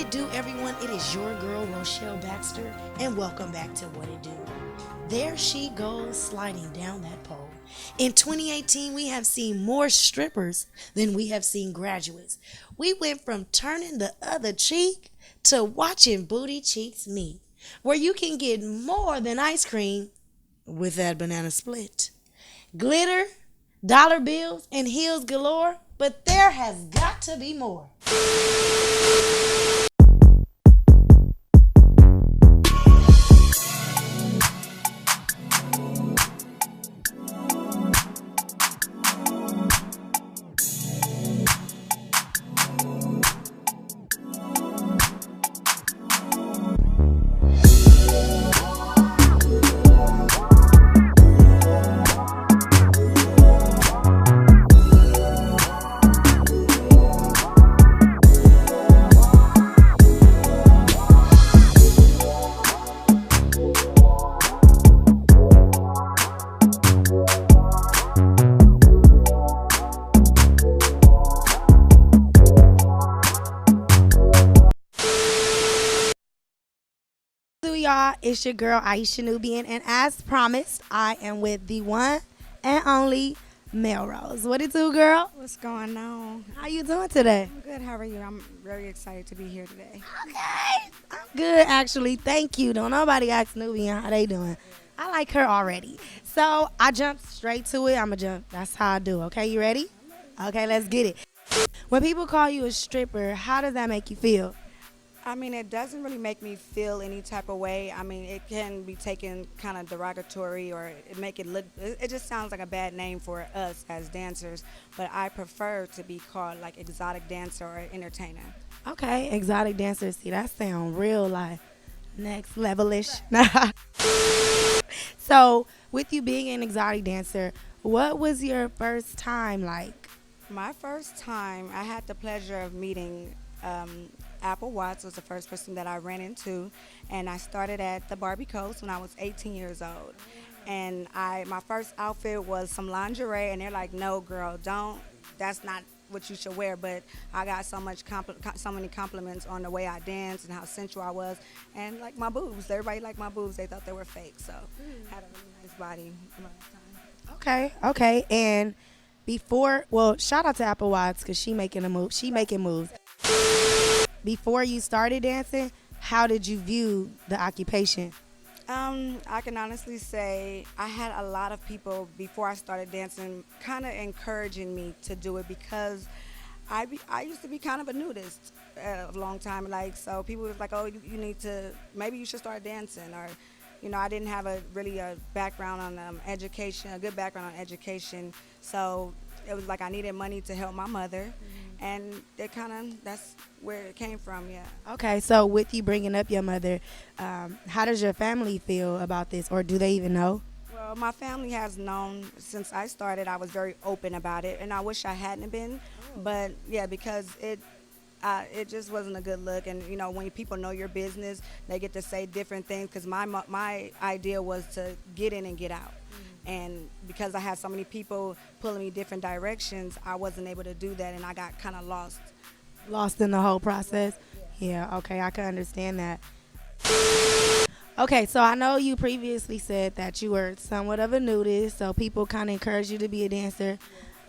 it do, everyone? It is your girl, Rochelle Baxter, and welcome back to What It Do. There she goes, sliding down that pole. In 2018, we have seen more strippers than we have seen graduates. We went from turning the other cheek to watching booty cheeks meet, where you can get more than ice cream with that banana split. Glitter, dollar bills, and heels galore, but there has got to be more. Y'all, it's your girl Ayesha Nubian, and as promised, I am with the one and only Melrose. What it do, girl? What's going on? How you doing today? I'm good. How are you? I'm very excited to be here today. Okay, I'm good actually. Thank you. Don't nobody ask Nubian how they doing. I like her already. So I jumped straight to it. I'ma jump. That's how I do. Okay, you ready? Okay, let's get it. When people call you a stripper, how does that make you feel? I mean, it doesn't really make me feel any type of way. I mean, it can be taken kind of derogatory or it make it look, it just sounds like a bad name for us as dancers. But I prefer to be called like exotic dancer or entertainer. Okay, exotic dancer. See, that sound real like next level-ish. So, with you being an exotic dancer, what was your first time like? My first time, I had the pleasure of meeting Apple Watts was the first person that I ran into, and I started at the Barbie Coast when I was 18 years old. And my first outfit was some lingerie, and they're like, "No, girl, don't. That's not what you should wear." But I got so many compliments on the way I danced and how sensual I was, and like my boobs. Everybody liked my boobs. They thought they were fake, so I had a really nice body at the time. Okay. And shout out to Apple Watts because she making a move. She making moves. Before you started dancing, how did you view the occupation? I can honestly say I had a lot of people before I started dancing kind of encouraging me to do it because I used to be kind of a nudist a long time. Like, so people was like, "Oh, you need to, maybe you should start dancing," or, I didn't have a background on education, a good background on education. So it was like I needed money to help my mother. And that's where it came from, yeah. Okay, so with you bringing up your mother, how does your family feel about this, or do they even know? Well, my family has known since I started. I was very open about it, and I wish I hadn't been. But, yeah, because it just wasn't a good look. And, when people know your business, they get to say different things because my idea was to get in and get out. And because I had so many people pulling me different directions, I wasn't able to do that, and I got kind of lost. Lost in the whole process? Yeah, okay, I can understand that. Okay, so I know you previously said that you were somewhat of a nudist, so people kind of encourage you to be a dancer.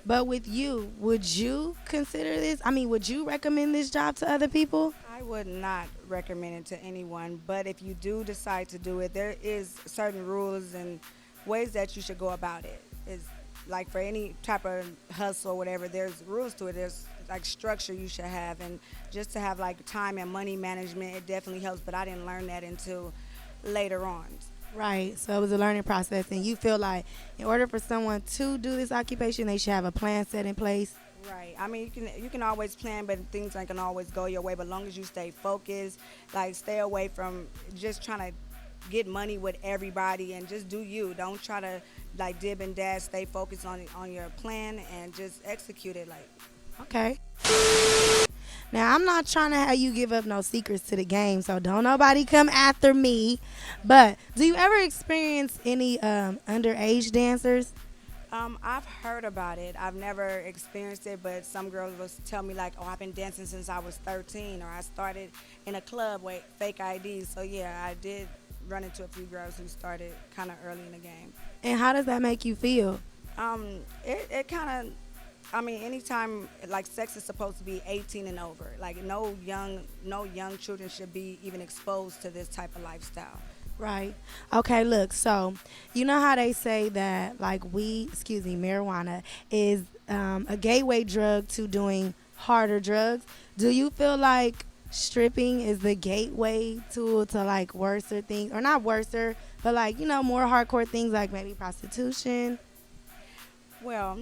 But with you, would you consider this? I mean, would you recommend this job to other people? I would not recommend it to anyone, but if you do decide to do it, there is certain rules and ways that you should go about it. Is like for any type of hustle or whatever, there's rules to it. There's like structure you should have, and just to have like time and money management, it definitely helps. But I didn't learn that until later on. Right. So it was a learning process, and you feel like in order for someone to do this occupation, they should have a plan set in place. Right. I mean, you can always plan, but things aren't gonna always go your way. But as long as you stay focused, like stay away from just trying to get money with everybody and just do you. Don't try to like dib and dash. Stay focused on your plan and just execute it. Like, okay. Now, I'm not trying to have you give up no secrets to the game, so don't nobody come after me. But do you ever experience any underage dancers? I've heard about it. I've never experienced it, but some girls will tell me like, "Oh, I've been dancing since I was 13, or I started in a club with fake IDs." So yeah, I did run into a few girls who started kind of early in the game. And how does that make you feel? It kind of, I mean, anytime like sex is supposed to be 18 and over. Like no young children should be even exposed to this type of lifestyle. Right. Okay, look, so you know how they say that like marijuana is a gateway drug to doing harder drugs. Do you feel like stripping is the gateway to like worser things, or not worser, but like, more hardcore things like maybe prostitution? Well,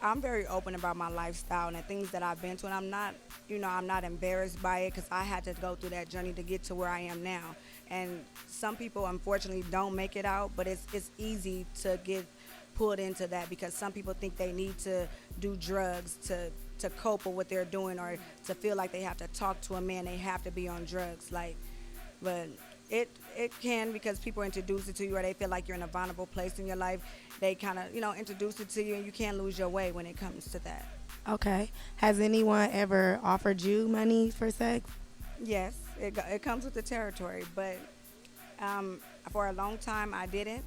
I'm very open about my lifestyle and the things that I've been to, and I'm not embarrassed by it because I had to go through that journey to get to where I am now. And some people, unfortunately, don't make it out, but it's easy to get pulled into that because some people think they need to do drugs to cope with what they're doing or to feel like they have to talk to a man, they have to be on drugs. Like, but it can because people introduce it to you or they feel like you're in a vulnerable place in your life. They kind of introduce it to you and you can't lose your way when it comes to that. Okay. Has anyone ever offered you money for sex? Yes, it comes with the territory, but um, for a long time I didn't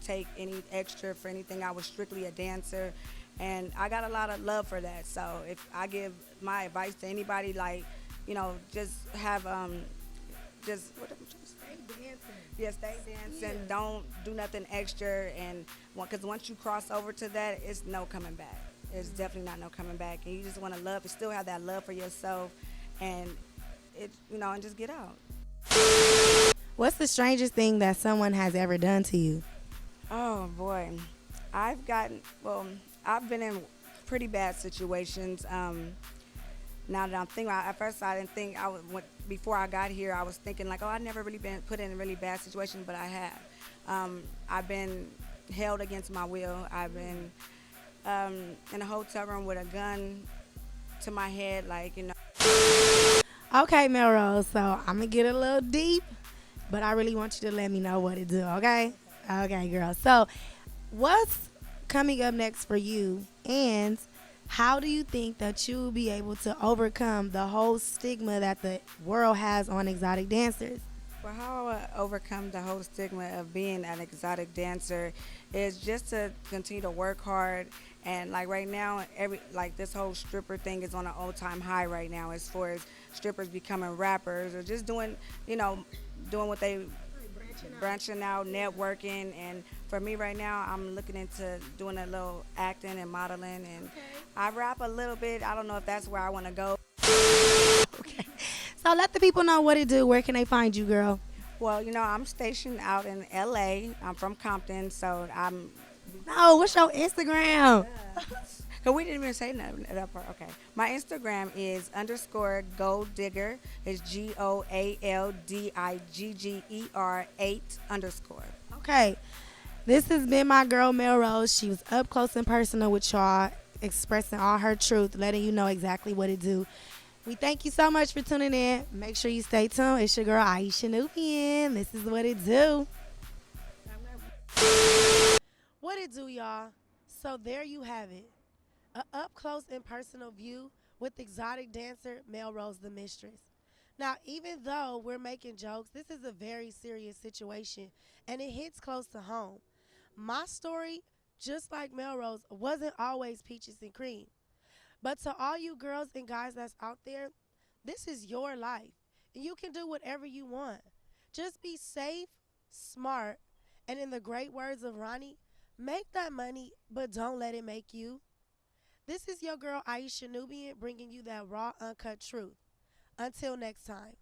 take any extra for anything. I was strictly a dancer, and I got a lot of love for that. So if I give my advice to anybody, like, just have just what am I trying to say? Stay dancing. Yeah, stay dancing. Don't do nothing extra, and because once you cross over to that, it's no coming back. It's definitely not no coming back, and you just want to love, still have that love for yourself, and and just get out. What's the strangest thing that someone has ever done to you? Oh boy, I've been in pretty bad situations. Now that I'm thinking, at first I didn't think before I got here. I was thinking like, oh, I've never really been put in a really bad situation, but I have. I've been held against my will. I've been in a hotel room with a gun to my head, like. Okay, Melrose, so I'm going to get a little deep, but I really want you to let me know what to do, okay? Okay, girl. So, what's coming up next for you, and how do you think that you will be able to overcome the whole stigma that the world has on exotic dancers? Well, how I overcome the whole stigma of being an exotic dancer is just to continue to work hard. And like right now, this whole stripper thing is on an all-time high right now, as far as strippers becoming rappers or just doing what they branching out, networking. And for me right now, I'm looking into doing a little acting and modeling, and I rap a little bit. I don't know if that's where I want to go. Okay. So let the people know what to do. Where can they find you, girl? Well, I'm stationed out in LA. I'm from Compton, so I'm. No, what's your Instagram? Cause we didn't even say that part. Okay, my Instagram is _golddigger. It's GOALDIGGER 8_. Okay. This has been my girl Melrose. She was up close and personal with y'all, expressing all her truth, letting you know exactly what to do. We thank you so much for tuning in. Make sure you stay tuned. It's your girl Ayesha Nubian. This is what it do. What it do, y'all? So there you have it. A up close and personal view with exotic dancer Melrose the Mistress. Now, even though we're making jokes, this is a very serious situation and it hits close to home. My story, just like Melrose, wasn't always peaches and cream. But to all you girls and guys that's out there, this is your life. And you can do whatever you want. Just be safe, smart, and in the great words of Ronnie, make that money, but don't let it make you. This is your girl Ayesha Nubian bringing you that raw, uncut truth. Until next time.